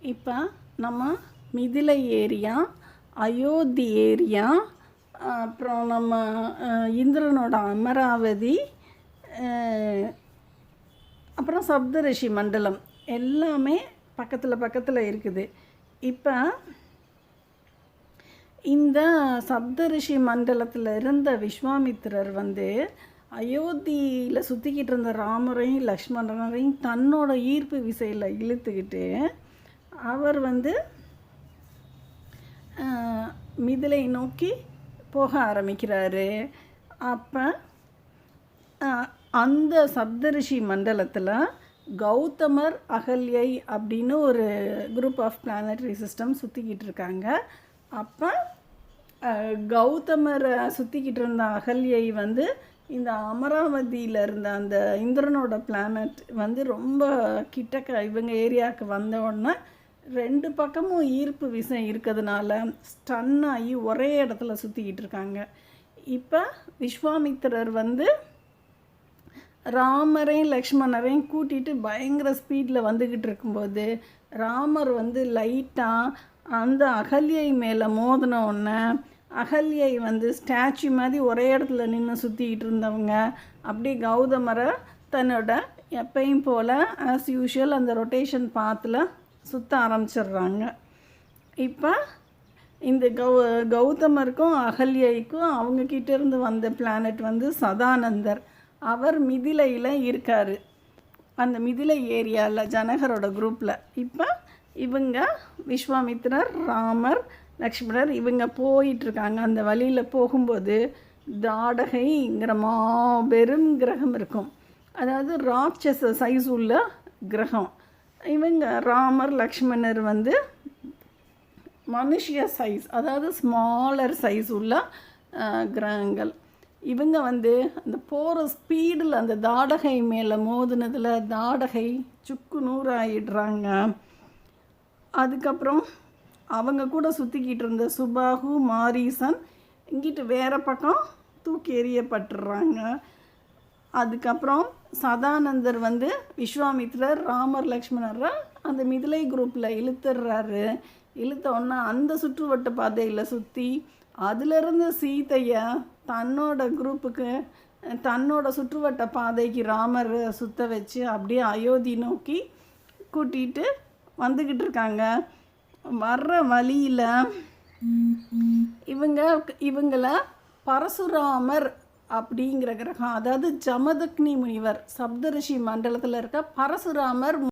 இப்போ நம்ம Mithila area, Ayodhya area, அப்புறம் நம்ம இந்திரனோட அமராவதி, அப்புறம் சப்தரிஷி மண்டலம் எல்லாமே பக்கத்தில் பக்கத்தில் இருக்குது. இப்போ இந்த சப்தரிஷி மண்டலத்தில் இருந்த விஸ்வாமித்திரர் அயோத்தியில் சுற்றிக்கிட்டு இருந்த ராமரையும் லக்ஷ்மணரையும் தன்னோட ஈர்ப்பு விசையில் இழுத்துக்கிட்டு அவர் மிதிலை நோக்கி போக ஆரம்பிக்கிறாரு. அப்போ அந்த சப்தரிஷி மண்டலத்தில் கௌதமர், அகல்யை அப்படின்னு ஒரு குரூப் ஆஃப் பிளானட்டரி சிஸ்டம் சுற்றிக்கிட்டு இருக்காங்க. அப்போ கௌதமரை சுற்றிக்கிட்டு இருந்த அகல்யை இந்த அமராவதியில் இருந்த அந்த இந்திரனோட பிளானட் ரொம்ப கிட்டக்க இவங்க ஏரியாவுக்கு வந்தோடனே ரெண்டு பக்கமும் ஈர்ப்பு விசை இருக்கிறதுனால ஸ்டன் ஆகி ஒரே இடத்துல சுற்றிக்கிட்டு இருக்காங்க. இப்போ விஸ்வாமித்திரர் ராமரையும் லக்ஷ்மணரையும் கூட்டிகிட்டு பயங்கர ஸ்பீடில் வந்துக்கிட்டு இருக்கும்போது ராமர் லைட்டாக அந்த அகல்யை மேலே மோதின உடனே அகல்யை ஸ்டாச்சு மாதிரி ஒரே இடத்துல நின்று சுற்றிக்கிட்டு இருந்தவங்க அப்படி கௌதமரை தன்னோட எப்பையும் போல் ஆஸ் யூஷுவல் அந்த ரொட்டேஷன் பாத்தில் சுற்ற ஆரம்பிச்சிடுறாங்க. இப்போ இந்த கௌதமருக்கும் அகல்யைக்கும் அவங்கக்கிட்டேருந்து வந்த பிளானட் சதானந்தர். அவர் மிதிலையில் இருக்கார், அந்த மிதிலை ஏரியாவில் ஜனகரோட குரூப்பில். இப்போ இவங்க விஸ்வாமித்திரர், ராமர், லக்ஷ்மணர் இவங்க போயிட்டுருக்காங்க. அந்த வழியில் போகும்போது தாடகைங்கிற மாபெரும் கிரகம் இருக்கும், அதாவது ராட்சச சைஸ் உள்ள கிரகம். இவங்க ராமர், லக்ஷ்மணர் மனுஷிய சைஸ், அதாவது ஸ்மாலர் சைஸ் உள்ள கிரகங்கள். இவங்க அந்த போகிற ஸ்பீடில் அந்த தாடகை மேலே மோதினதில் தாடகை சுக்கு நூறாயிடுறாங்க. அதுக்கப்புறம் அவங்க கூட சுற்றிக்கிட்டு இருந்த சுபாகு, மாரீசன் இங்கிட்டு வேறு பக்கம் தூக்கி எறியப்பட்டுடுறாங்க. அதுக்கப்புறம் சதானந்தர் விஸ்வாமித்திரர், ராமர், லக்ஷ்மணரை அந்த மிதிலை குரூப்பில் இழுத்துடுறாரு. இழுத்த உடனே அந்த சுற்றுவட்ட பாதையில் சுற்றி அதிலிருந்து சீதையை தன்னோட குரூப்புக்கு, தன்னோட சுற்றுவட்ட பாதைக்கு ராமர் சுற்ற வச்சு அப்படியே அயோத்தி நோக்கி கூட்டிகிட்டு வந்துக்கிட்டு இருக்காங்க. வர்ற வழியில் இவங்களை பரசுராமர் அப்படிங்கிற கிரகம், அதாவது ஜமதக்னி முனிவர், சப்தரிஷி மண்டலத்தில் இருக்க பரசுராமர்